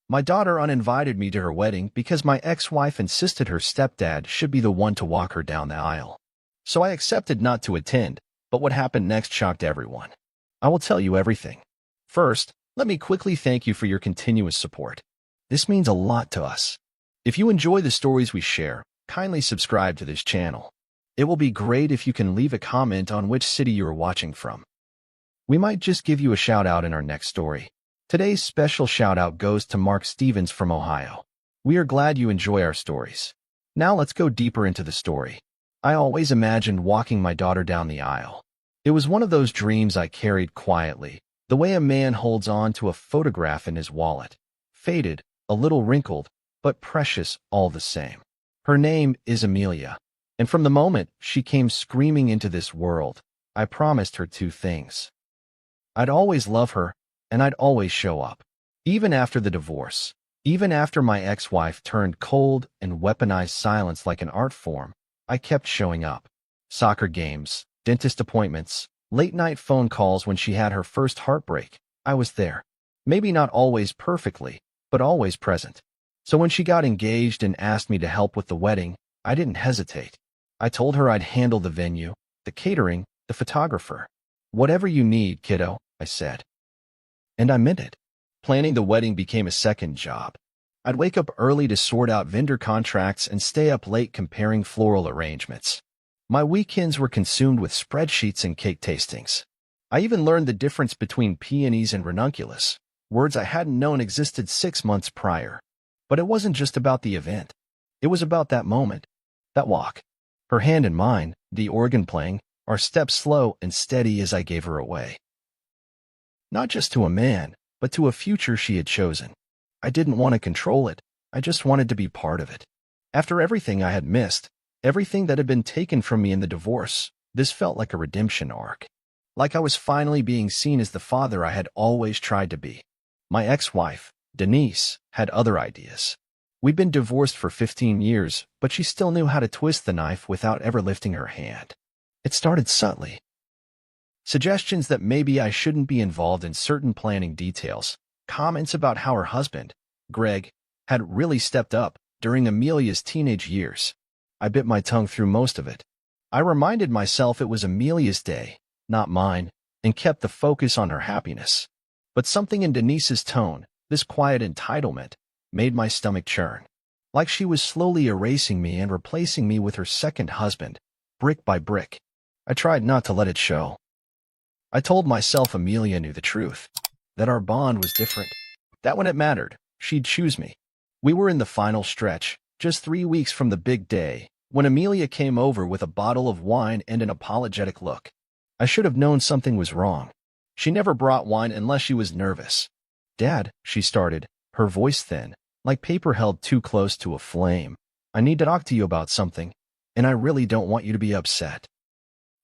My daughter uninvited me to her wedding because my ex-wife insisted her stepdad should be the one to walk her down the aisle. So I accepted not to attend, but what happened next shocked everyone. I will tell you everything. First, let me quickly thank you for your continuous support. This means a lot to us. If you enjoy the stories we share, kindly subscribe to this channel. It will be great if you can leave a comment on which city you are watching from. We might just give you a shout-out in our next story. Today's special shout-out goes to Mark Stevens from Ohio. We are glad you enjoy our stories. Now let's go deeper into the story. I always imagined walking my daughter down the aisle. It was one of those dreams I carried quietly, the way a man holds on to a photograph in his wallet. Faded, a little wrinkled, but precious all the same. Her name is Amelia, and from the moment she came screaming into this world, I promised her two things. I'd always love her, and I'd always show up. Even after the divorce, even after my ex-wife turned cold and weaponized silence like an art form, I kept showing up. Soccer games, dentist appointments, late-night phone calls when she had her first heartbreak. I was there. Maybe not always perfectly, but always present. So when she got engaged and asked me to help with the wedding, I didn't hesitate. I told her I'd handle the venue, the catering, the photographer. Whatever you need, kiddo, I said. And I meant it. Planning the wedding became a second job. I'd wake up early to sort out vendor contracts and stay up late comparing floral arrangements. My weekends were consumed with spreadsheets and cake tastings. I even learned the difference between peonies and ranunculus, words I hadn't known existed 6 months prior. But it wasn't just about the event. It was about that moment, that walk. Her hand in mine, the organ playing, our steps slow and steady as I gave her away. Not just to a man, but to a future she had chosen. I didn't want to control it. I just wanted to be part of it. After everything I had missed, everything that had been taken from me in the divorce, this felt like a redemption arc. Like I was finally being seen as the father I had always tried to be. My ex-wife, Denise, had other ideas. We'd been divorced for 15 years, but she still knew how to twist the knife without ever lifting her hand. It started subtly. Suggestions that maybe I shouldn't be involved in certain planning details, comments about how her husband, Greg, had really stepped up during Amelia's teenage years. I bit my tongue through most of it. I reminded myself it was Amelia's day, not mine, and kept the focus on her happiness. But something in Denise's tone, this quiet entitlement, made my stomach churn. Like she was slowly erasing me and replacing me with her second husband, brick by brick. I tried not to let it show. I told myself Amelia knew the truth, that our bond was different, that when it mattered, she'd choose me. We were in the final stretch, just 3 weeks from the big day, when Amelia came over with a bottle of wine and an apologetic look. I should have known something was wrong. She never brought wine unless she was nervous. "Dad," she started, her voice thin, like paper held too close to a flame. "I need to talk to you about something, and I really don't want you to be upset."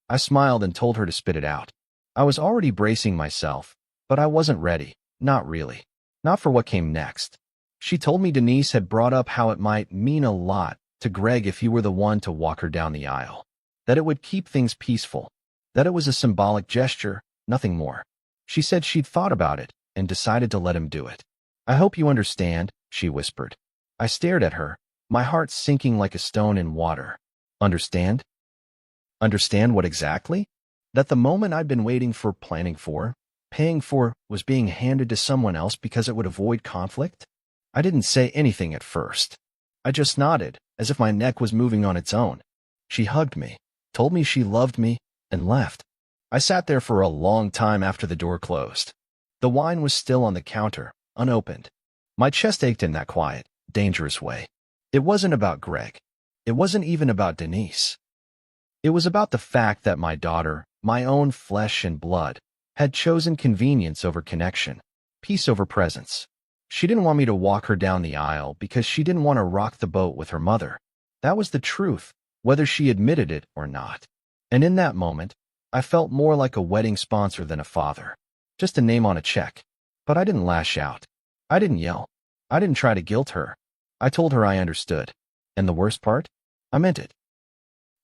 I smiled and told her to spit it out. I was already bracing myself, but I wasn't ready, not really. Not for what came next. She told me Denise had brought up how it might mean a lot to Greg if he were the one to walk her down the aisle. That it would keep things peaceful. That it was a symbolic gesture, nothing more. She said she'd thought about it and decided to let him do it. "I hope you understand," she whispered. I stared at her, my heart sinking like a stone in water. Understand? Understand what exactly? That the moment I'd been waiting for, planning for, paying for, was being handed to someone else because it would avoid conflict? I didn't say anything at first. I just nodded, as if my neck was moving on its own. She hugged me, told me she loved me, and left. I sat there for a long time after the door closed. The wine was still on the counter, unopened. My chest ached in that quiet, dangerous way. It wasn't about Greg. It wasn't even about Denise. It was about the fact that my daughter, my own flesh and blood, had chosen convenience over connection, peace over presence. She didn't want me to walk her down the aisle because she didn't want to rock the boat with her mother. That was the truth, whether she admitted it or not. And in that moment, I felt more like a wedding sponsor than a father. Just a name on a check. But I didn't lash out. I didn't yell. I didn't try to guilt her. I told her I understood. And the worst part? I meant it.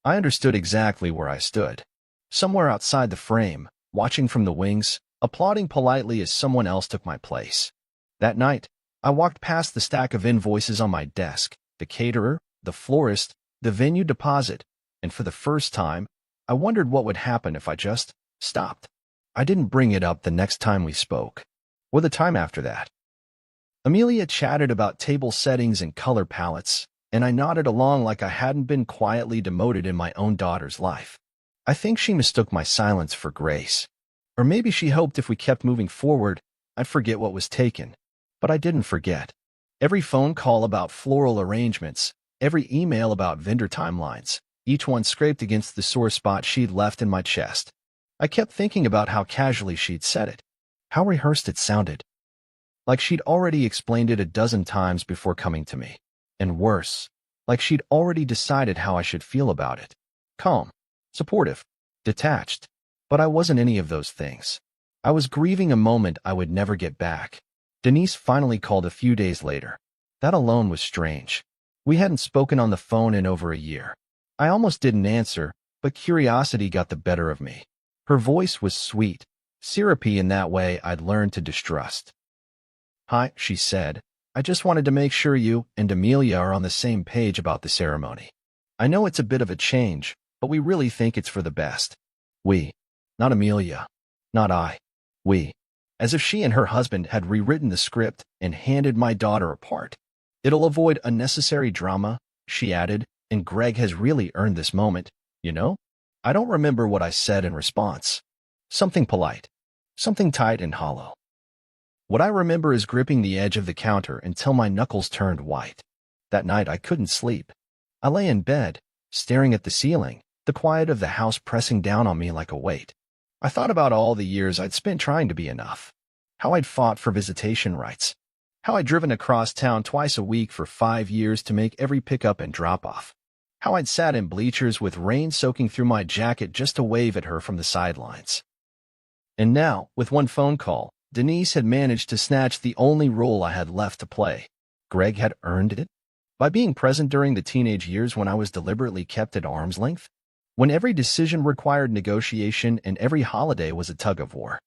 I understood exactly where I stood. Somewhere outside the frame, watching from the wings, applauding politely as someone else took my place. That night, I walked past the stack of invoices on my desk, the caterer, the florist, the venue deposit, and for the first time, I wondered what would happen if I just stopped. I didn't bring it up the next time we spoke, or the time after that. Amelia chatted about table settings and color palettes, and I nodded along like I hadn't been quietly demoted in my own daughter's life. I think she mistook my silence for grace. Or maybe she hoped if we kept moving forward, I'd forget what was taken. But I didn't forget. Every phone call about floral arrangements, every email about vendor timelines, each one scraped against the sore spot she'd left in my chest. I kept thinking about how casually she'd said it, how rehearsed it sounded. Like she'd already explained it a dozen times before coming to me. And worse, like she'd already decided how I should feel about it. Calm, supportive, detached. But I wasn't any of those things. I was grieving a moment I would never get back. Denise finally called a few days later. That alone was strange. We hadn't spoken on the phone in over a year. I almost didn't answer, but curiosity got the better of me. Her voice was sweet, syrupy in that way I'd learned to distrust. "Hi," she said. "I just wanted to make sure you and Amelia are on the same page about the ceremony. I know it's a bit of a change, but we really think it's for the best. We. Not Amelia. Not I. We." As if she and her husband had rewritten the script and handed my daughter a part. "It'll avoid unnecessary drama," she added, "and Greg has really earned this moment, you know?" I don't remember what I said in response. Something polite. Something tight and hollow. What I remember is gripping the edge of the counter until my knuckles turned white. That night I couldn't sleep. I lay in bed, staring at the ceiling, the quiet of the house pressing down on me like a weight. I thought about all the years I'd spent trying to be enough. How I'd fought for visitation rights. How I'd driven across town twice a week for 5 years to make every pickup and drop-off. How I'd sat in bleachers with rain soaking through my jacket just to wave at her from the sidelines. And now, with one phone call, Denise had managed to snatch the only role I had left to play. Greg had earned it? By being present during the teenage years when I was deliberately kept at arm's length? When every decision required negotiation and every holiday was a tug-of-war.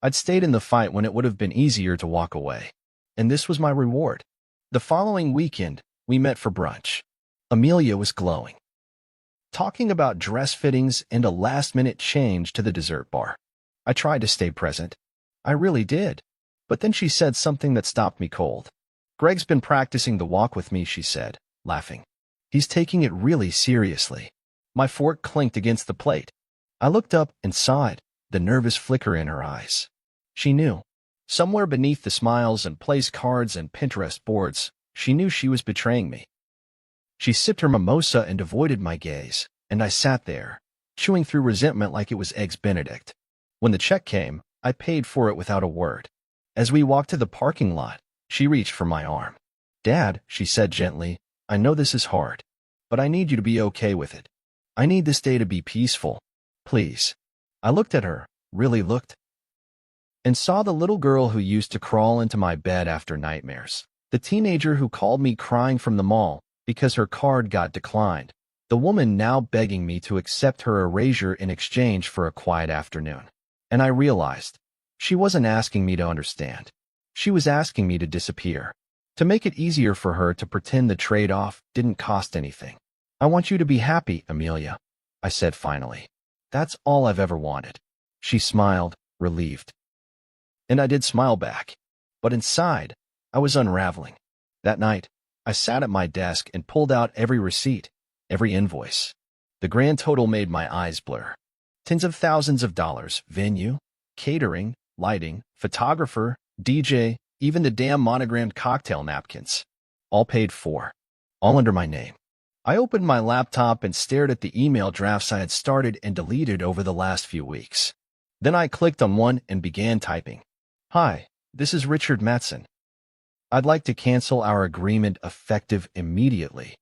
I'd stayed in the fight when it would have been easier to walk away. And this was my reward. The following weekend, we met for brunch. Amelia was glowing. Talking about dress fittings and a last-minute change to the dessert bar. I tried to stay present. I really did. But then she said something that stopped me cold. "Greg's been practicing the walk with me," she said, laughing. "He's taking it really seriously." My fork clinked against the plate. I looked up and saw it, the nervous flicker in her eyes. She knew. Somewhere beneath the smiles and place cards and Pinterest boards, she knew she was betraying me. She sipped her mimosa and avoided my gaze, and I sat there, chewing through resentment like it was Eggs Benedict. When the check came, I paid for it without a word. As we walked to the parking lot, she reached for my arm. "Dad," she said gently, "I know this is hard, but I need you to be okay with it. I need this day to be peaceful. Please." I looked at her, really looked, and saw the little girl who used to crawl into my bed after nightmares. The teenager who called me crying from the mall because her card got declined. The woman now begging me to accept her erasure in exchange for a quiet afternoon. And I realized she wasn't asking me to understand. She was asking me to disappear, to make it easier for her to pretend the trade-off didn't cost anything. "I want you to be happy, Amelia," I said finally. "That's all I've ever wanted." She smiled, relieved. And I did smile back. But inside, I was unraveling. That night, I sat at my desk and pulled out every receipt, every invoice. The grand total made my eyes blur. Tens of thousands of dollars, venue, catering, lighting, photographer, DJ, even the damn monogrammed cocktail napkins. All paid for. All under my name. I opened my laptop and stared at the email drafts I had started and deleted over the last few weeks. Then I clicked on one and began typing. "Hi, this is Richard Matson. I'd like to cancel our agreement effective immediately."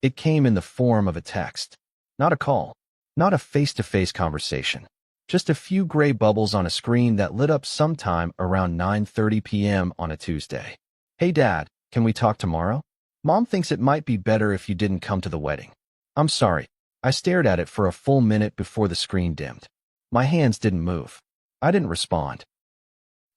It came in the form of a text. Not a call. Not a face-to-face conversation. Just a few gray bubbles on a screen that lit up sometime around 9:30 p.m. on a Tuesday. "Hey Dad, can we talk tomorrow? Mom thinks it might be better if you didn't come to the wedding. I'm sorry." I stared at it for a full minute before the screen dimmed. My hands didn't move. I didn't respond.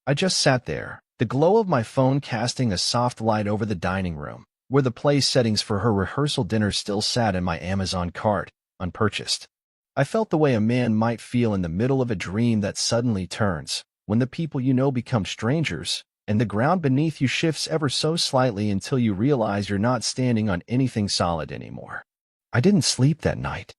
I just sat there, The glow of my phone casting a soft light over the dining room, where the place settings for her rehearsal dinner still sat in my Amazon cart, unpurchased. I felt the way a man might feel in the middle of a dream that suddenly turns, when the people you know become strangers, and the ground beneath you shifts ever so slightly until you realize you're not standing on anything solid anymore. I didn't sleep that night.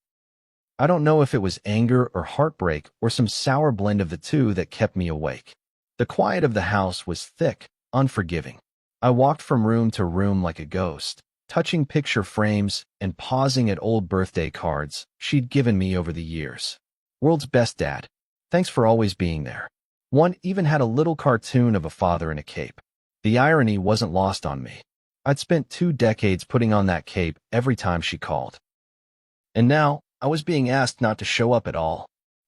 I don't know if it was anger or heartbreak or some sour blend of the two that kept me awake. The quiet of the house was thick, unforgiving. I walked from room to room like a ghost, touching picture frames and pausing at old birthday cards she'd given me over the years. World's best dad. Thanks for always being there. One even had a little cartoon of a father in a cape. The irony wasn't lost on me. I'd spent 2 decades putting on that cape every time she called. And now, I was being asked not to show up at all.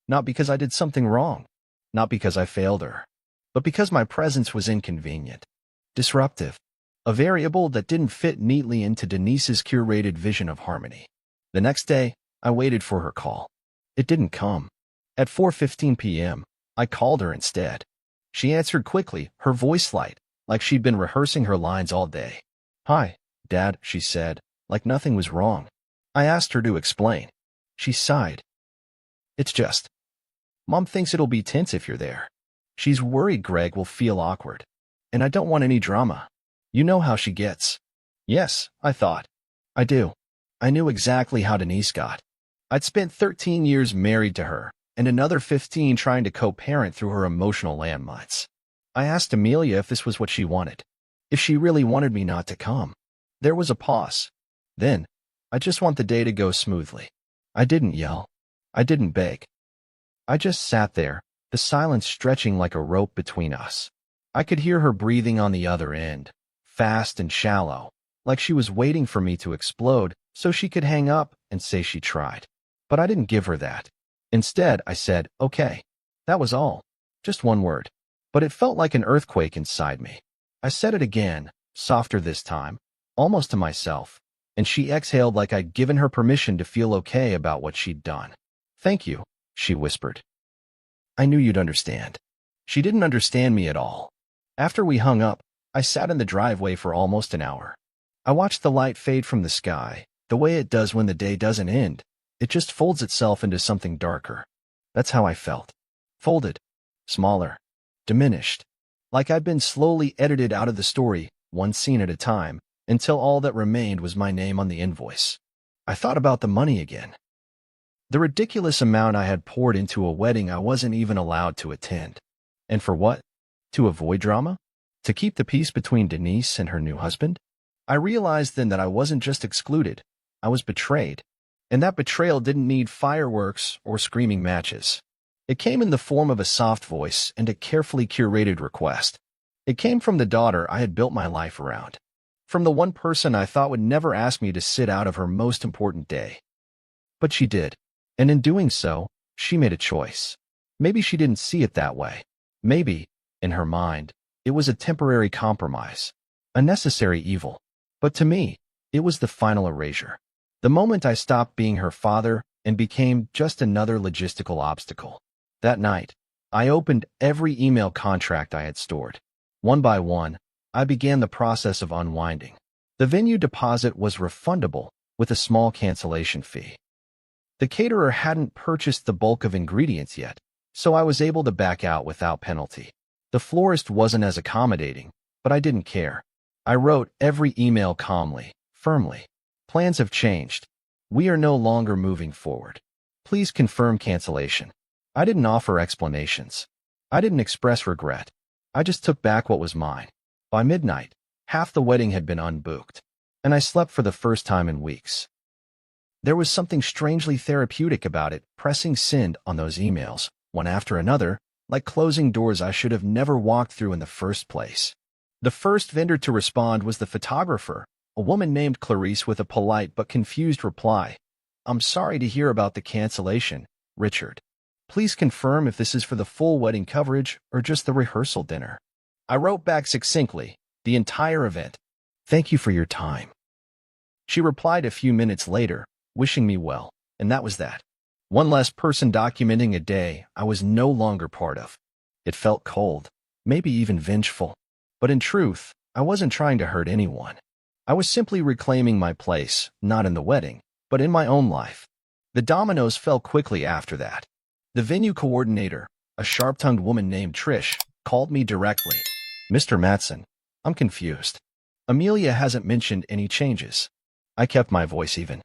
Not because I did something wrong. Not because I failed her. But because my presence was inconvenient. Disruptive. A variable that didn't fit neatly into Denise's curated vision of harmony. The next day, I waited for her call. It didn't come. At 4:15 p.m., I called her instead. She answered quickly, her voice light, like she'd been rehearsing her lines all day. "Hi, Dad," she said, like nothing was wrong. I asked her to explain. She sighed. "It's just, Mom thinks it'll be tense if you're there. She's worried Greg will feel awkward. And I don't want any drama. You know how she gets." Yes, I thought. I do. I knew exactly how Denise got. I'd spent 13 years married to her, and another 15 trying to co-parent through her emotional landmines. I asked Amelia if this was what she wanted. If she really wanted me not to come. There was a pause. Then, "I just want the day to go smoothly." I didn't yell. I didn't beg. I just sat there, the silence stretching like a rope between us. I could hear her breathing on the other end, fast and shallow, like she was waiting for me to explode so she could hang up and say she tried. But I didn't give her that. Instead, I said, "Okay." That was all. Just one word. But it felt like an earthquake inside me. I said it again, softer this time, almost to myself, and she exhaled like I'd given her permission to feel okay about what she'd done. "Thank you," she whispered. "I knew you'd understand." She didn't understand me at all. After we hung up, I sat in the driveway for almost an hour. I watched the light fade from the sky, the way it does when the day doesn't end. It just folds itself into something darker. That's how I felt. Folded. Smaller. Diminished. Like I'd been slowly edited out of the story, one scene at a time, until all that remained was my name on the invoice. I thought about the money again. The ridiculous amount I had poured into a wedding I wasn't even allowed to attend. And for what? To avoid drama? To keep the peace between Denise and her new husband? I realized then that I wasn't just excluded, I was betrayed. And that betrayal didn't need fireworks or screaming matches. It came in the form of a soft voice and a carefully curated request. It came from the daughter I had built my life around. From the one person I thought would never ask me to sit out of her most important day. But she did. And in doing so, she made a choice. Maybe she didn't see it that way. Maybe, in her mind, it was a temporary compromise, a necessary evil. But to me, it was the final erasure. The moment I stopped being her father and became just another logistical obstacle. That night, I opened every email contract I had stored. One by one, I began the process of unwinding. The venue deposit was refundable, with a small cancellation fee. The caterer hadn't purchased the bulk of ingredients yet, so I was able to back out without penalty. The florist wasn't as accommodating, but I didn't care. I wrote every email calmly, firmly. "Plans have changed. We are no longer moving forward. Please confirm cancellation." I didn't offer explanations. I didn't express regret. I just took back what was mine. By midnight, half the wedding had been unbooked, and I slept for the first time in weeks. There was something strangely therapeutic about it, pressing send on those emails, one after another, like closing doors I should have never walked through in the first place. The first vendor to respond was the photographer, a woman named Clarice, with a polite but confused reply. "I'm sorry to hear about the cancellation, Richard. Please confirm if this is for the full wedding coverage or just the rehearsal dinner." I wrote back succinctly, "The entire event. Thank you for your time." She replied a few minutes later, wishing me well, and that was that. One less person documenting a day I was no longer part of. It felt cold, maybe even vengeful. But in truth, I wasn't trying to hurt anyone. I was simply reclaiming my place, not in the wedding, but in my own life. The dominoes fell quickly after that. The venue coordinator, a sharp-tongued woman named Trish, called me directly. Mr. Matson, I'm confused. Amelia hasn't mentioned any changes. I kept my voice even.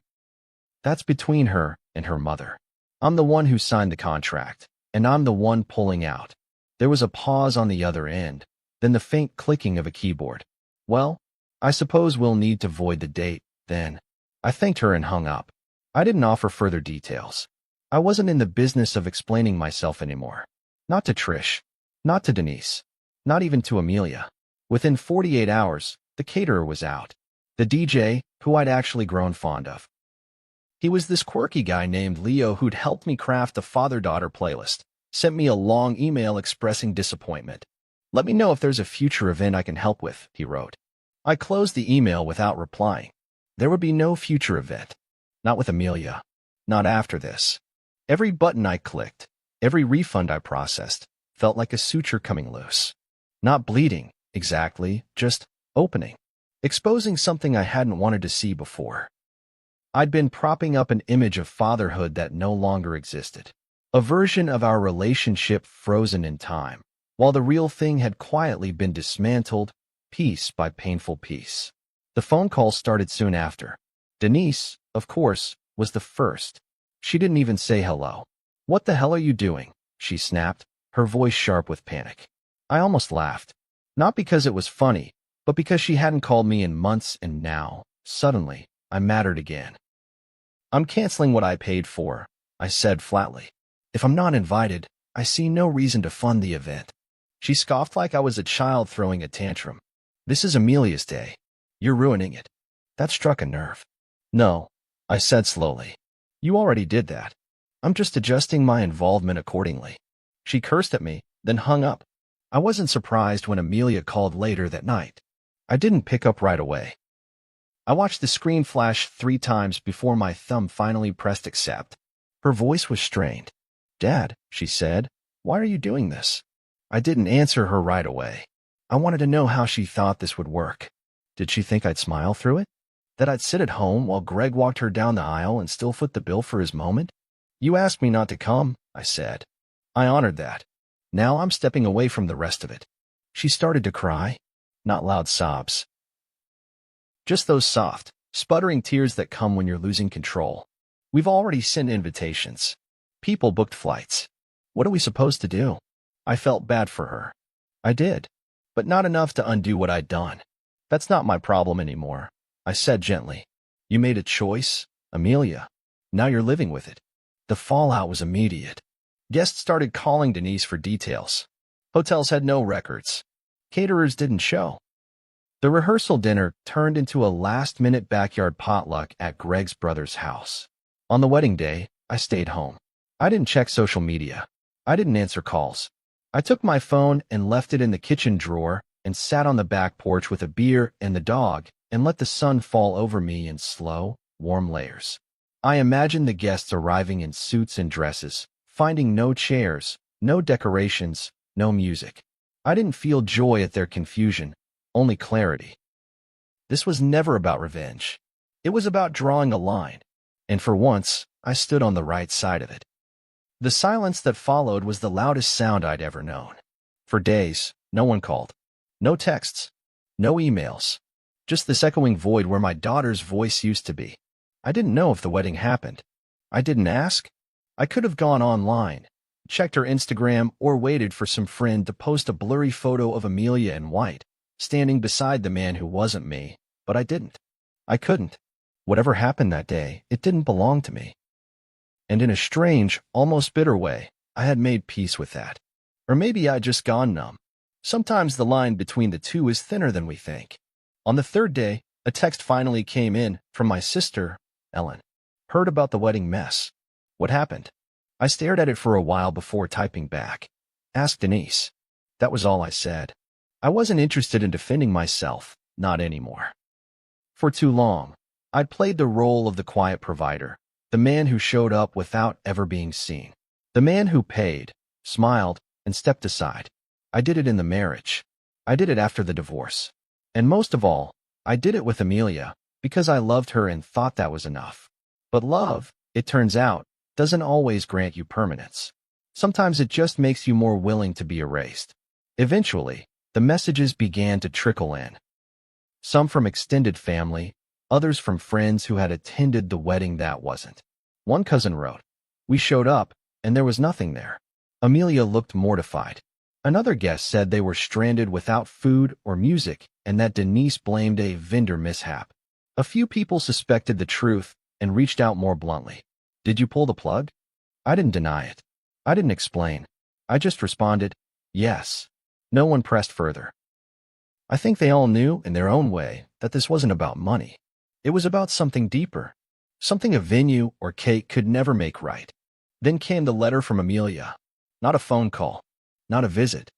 That's between her and her mother. I'm the one who signed the contract, and I'm the one pulling out. There was a pause on the other end, then the faint clicking of a keyboard. Well, I suppose we'll need to void the date, then. I thanked her and hung up. I didn't offer further details. I wasn't in the business of explaining myself anymore. Not to Trish. Not to Denise. Not even to Amelia. Within 48 hours, the caterer was out. The DJ, who I'd actually grown fond of. He was this quirky guy named Leo who'd helped me craft a father-daughter playlist, sent me a long email expressing disappointment. Let me know if there's a future event I can help with, he wrote. I closed the email without replying. There would be no future event. Not with Amelia. Not after this. Every button I clicked, every refund I processed, felt like a suture coming loose. Not bleeding, exactly, just opening. Exposing something I hadn't wanted to see before. I'd been propping up an image of fatherhood that no longer existed. A version of our relationship frozen in time, while the real thing had quietly been dismantled, piece by painful piece. The phone call started soon after. Denise, of course, was the first. She didn't even say hello. What the hell are you doing? She snapped, her voice sharp with panic. I almost laughed. Not because it was funny, but because she hadn't called me in months and now, suddenly, I mattered again. I'm canceling what I paid for, I said flatly. If I'm not invited, I see no reason to fund the event. She scoffed like I was a child throwing a tantrum. This is Amelia's day. You're ruining it. That struck a nerve. No, I said slowly. You already did that. I'm just adjusting my involvement accordingly. She cursed at me, then hung up. I wasn't surprised when Amelia called later that night. I didn't pick up right away. I watched the screen flash 3 times before my thumb finally pressed accept. Her voice was strained. Dad, she said, why are you doing this? I didn't answer her right away. I wanted to know how she thought this would work. Did she think I'd smile through it? That I'd sit at home while Greg walked her down the aisle and still foot the bill for his moment? You asked me not to come, I said. I honored that. Now I'm stepping away from the rest of it. She started to cry. Not loud sobs. Just those soft, sputtering tears that come when you're losing control. We've already sent invitations. People booked flights. What are we supposed to do? I felt bad for her. I did. But not enough to undo what I'd done. That's not my problem anymore, I said gently. You made a choice, Amelia. Now you're living with it. The fallout was immediate. Guests started calling Denise for details. Hotels had no records. Caterers didn't show. The rehearsal dinner turned into a last-minute backyard potluck at Greg's brother's house. On the wedding day, I stayed home. I didn't check social media. I didn't answer calls. I took my phone and left it in the kitchen drawer and sat on the back porch with a beer and the dog and let the sun fall over me in slow, warm layers. I imagined the guests arriving in suits and dresses, finding no chairs, no decorations, no music. I didn't feel joy at their confusion, only clarity. This was never about revenge. It was about drawing a line, and for once, I stood on the right side of it. The silence that followed was the loudest sound I'd ever known. For days, no one called. No texts. No emails. Just this echoing void where my daughter's voice used to be. I didn't know if the wedding happened. I didn't ask. I could have gone online, checked her Instagram, or waited for some friend to post a blurry photo of Amelia in white, standing beside the man who wasn't me, but I didn't. I couldn't. Whatever happened that day, it didn't belong to me. And in a strange, almost bitter way, I had made peace with that. Or maybe I'd just gone numb. Sometimes the line between the two is thinner than we think. On the 3rd day, a text finally came in from my sister, Ellen. Heard about the wedding mess. What happened? I stared at it for a while before typing back. Ask Denise. That was all I said. I wasn't interested in defending myself, not anymore. For too long, I'd played the role of the quiet provider, the man who showed up without ever being seen, the man who paid, smiled, and stepped aside. I did it in the marriage. I did it after the divorce. And most of all, I did it with Amelia because I loved her and thought that was enough. But love, it turns out, doesn't always grant you permanence. Sometimes it just makes you more willing to be erased. Eventually, the messages began to trickle in. Some from extended family, others from friends who had attended the wedding that wasn't. One cousin wrote, "We showed up, and there was nothing there." Amelia looked mortified. Another guest said they were stranded without food or music and that Denise blamed a vendor mishap. A few people suspected the truth and reached out more bluntly. "Did you pull the plug?" I didn't deny it. I didn't explain. I just responded, "Yes." No one pressed further. I think they all knew, in their own way, that this wasn't about money. It was about something deeper, something a venue or cake could never make right. Then came the letter from Amelia. Not a phone call, not a visit.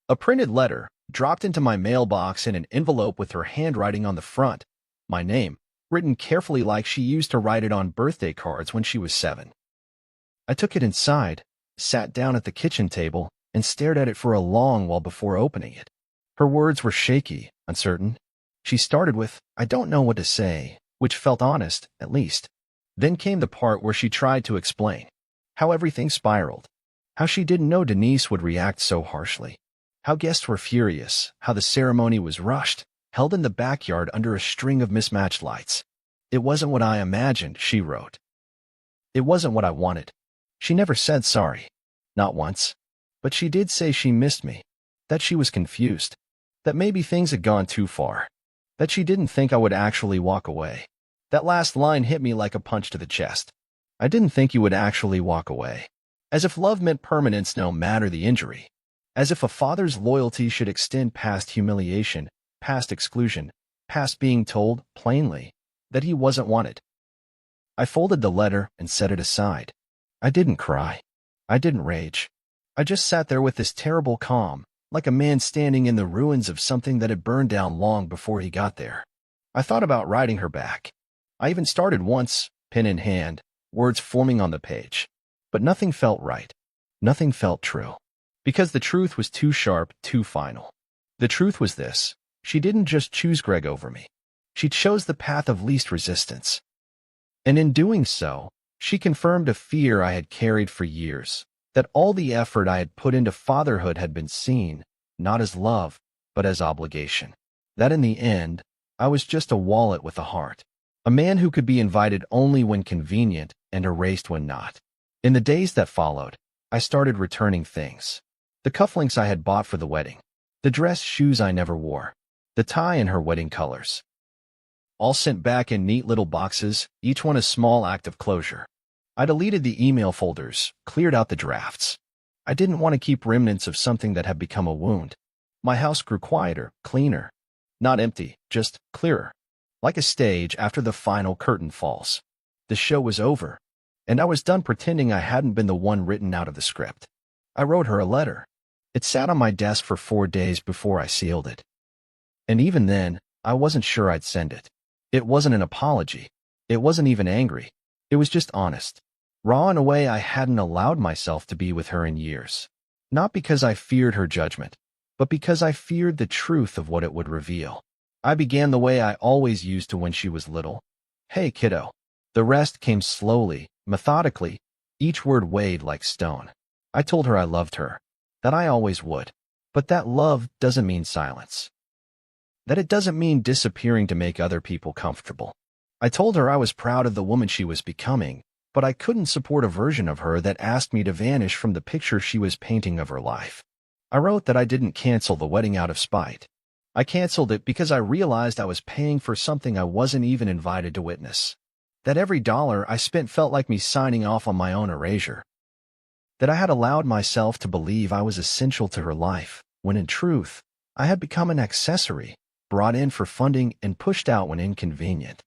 A printed letter dropped into my mailbox in an envelope with her handwriting on the front, my name, written carefully like she used to write it on birthday cards when she was 7. I took it inside, sat down at the kitchen table, and stared at it for a long while before opening it. Her words were shaky, uncertain. She started with, "I don't know what to say," which felt honest, at least. Then came the part where she tried to explain how everything spiraled, how she didn't know Denise would react so harshly, how guests were furious, how the ceremony was rushed, held in the backyard under a string of mismatched lights. "It wasn't what I imagined," she wrote. "It wasn't what I wanted." She never said sorry. Not once. But she did say she missed me, that she was confused, that maybe things had gone too far, that she didn't think I would actually walk away. That last line hit me like a punch to the chest. I didn't think you would actually walk away. As if love meant permanence no matter the injury. As if a father's loyalty should extend past humiliation, past exclusion, past being told, plainly, that he wasn't wanted. I folded the letter and set it aside. I didn't cry. I didn't rage. I just sat there with this terrible calm, like a man standing in the ruins of something that had burned down long before he got there. I thought about writing her back. I even started once, pen in hand, words forming on the page. But nothing felt right. Nothing felt true. Because the truth was too sharp, too final. The truth was this: she didn't just choose Greg over me. She chose the path of least resistance. And in doing so, she confirmed a fear I had carried for years, that all the effort I had put into fatherhood had been seen, not as love, but as obligation. That in the end, I was just a wallet with a heart. A man who could be invited only when convenient and erased when not. In the days that followed, I started returning things. The cufflinks I had bought for the wedding. The dress shoes I never wore. The tie in her wedding colors. All sent back in neat little boxes, each one a small act of closure. I deleted the email folders, cleared out the drafts. I didn't want to keep remnants of something that had become a wound. My house grew quieter, cleaner. Not empty, just clearer. Like a stage after the final curtain falls. The show was over, and I was done pretending I hadn't been the one written out of the script. I wrote her a letter. It sat on my desk for 4 days before I sealed it. And even then, I wasn't sure I'd send it. It wasn't an apology. It wasn't even angry. It was just honest. Raw in a way I hadn't allowed myself to be with her in years. Not because I feared her judgment, but because I feared the truth of what it would reveal. I began the way I always used to when she was little. "Hey, kiddo." The rest came slowly, methodically, each word weighed like stone. I told her I loved her, that I always would. But that love doesn't mean silence. That it doesn't mean disappearing to make other people comfortable. I told her I was proud of the woman she was becoming, but I couldn't support a version of her that asked me to vanish from the picture she was painting of her life. I wrote that I didn't cancel the wedding out of spite. I canceled it because I realized I was paying for something I wasn't even invited to witness. That every dollar I spent felt like me signing off on my own erasure. That I had allowed myself to believe I was essential to her life, when in truth, I had become an accessory, brought in for funding and pushed out when inconvenient.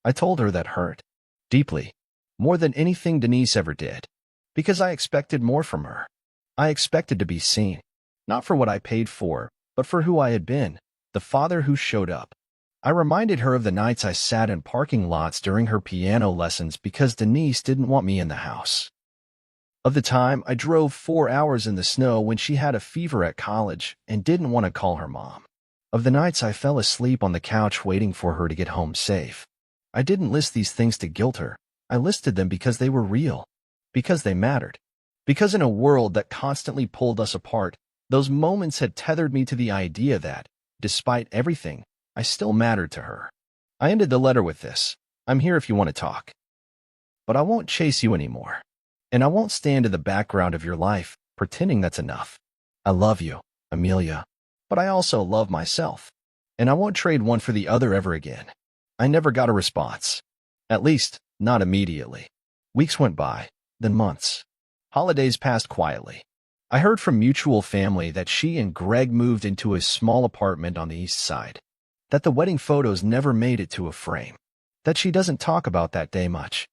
I told her that hurt. Deeply. More than anything Denise ever did. Because I expected more from her. I expected to be seen. Not for what I paid for, but for who I had been. The father who showed up. I reminded her of the nights I sat in parking lots during her piano lessons because Denise didn't want me in the house. Of the time I drove 4 hours in the snow when she had a fever at college and didn't want to call her mom. Of the nights I fell asleep on the couch waiting for her to get home safe. I didn't list these things to guilt her. I listed them because they were real, because they mattered. Because in a world that constantly pulled us apart, those moments had tethered me to the idea that, despite everything, I still mattered to her. I ended the letter with this: I'm here if you want to talk. But I won't chase you anymore. And I won't stand in the background of your life, pretending that's enough. I love you, Amelia. But I also love myself. And I won't trade one for the other ever again. I never got a response. At least, not immediately. Weeks went by, then months. Holidays passed quietly. I heard from mutual family that she and Greg moved into a small apartment on the east side. That the wedding photos never made it to a frame. That she doesn't talk about that day much.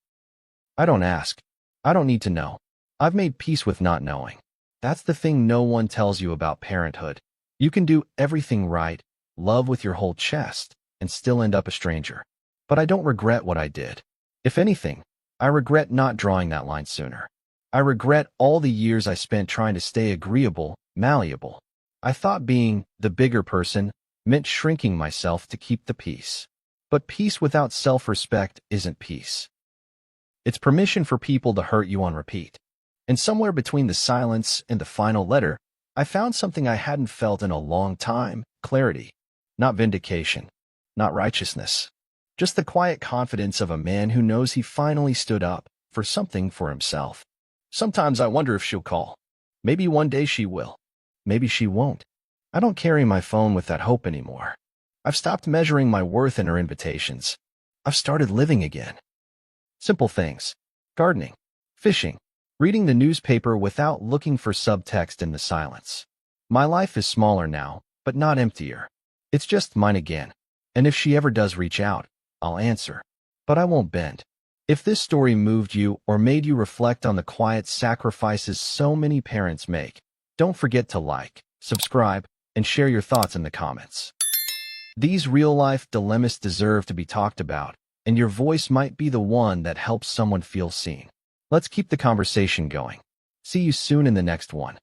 I don't ask. I don't need to know. I've made peace with not knowing. That's the thing no one tells you about parenthood. You can do everything right, love with your whole chest, and still end up a stranger. But I don't regret what I did. If anything, I regret not drawing that line sooner. I regret all the years I spent trying to stay agreeable, malleable. I thought being the bigger person meant shrinking myself to keep the peace. But peace without self-respect isn't peace. It's permission for people to hurt you on repeat. And somewhere between the silence and the final letter, I found something I hadn't felt in a long time: clarity. Not vindication, not righteousness. Just the quiet confidence of a man who knows he finally stood up for something for himself. Sometimes I wonder if she'll call. Maybe one day she will. Maybe she won't. I don't carry my phone with that hope anymore. I've stopped measuring my worth in her invitations. I've started living again. Simple things: gardening, fishing, reading the newspaper without looking for subtext in the silence. My life is smaller now, but not emptier. It's just mine again. And if she ever does reach out, I'll answer. But I won't bend. If this story moved you or made you reflect on the quiet sacrifices so many parents make, don't forget to like, subscribe, and share your thoughts in the comments. These real-life dilemmas deserve to be talked about, and your voice might be the one that helps someone feel seen. Let's keep the conversation going. See you soon in the next one.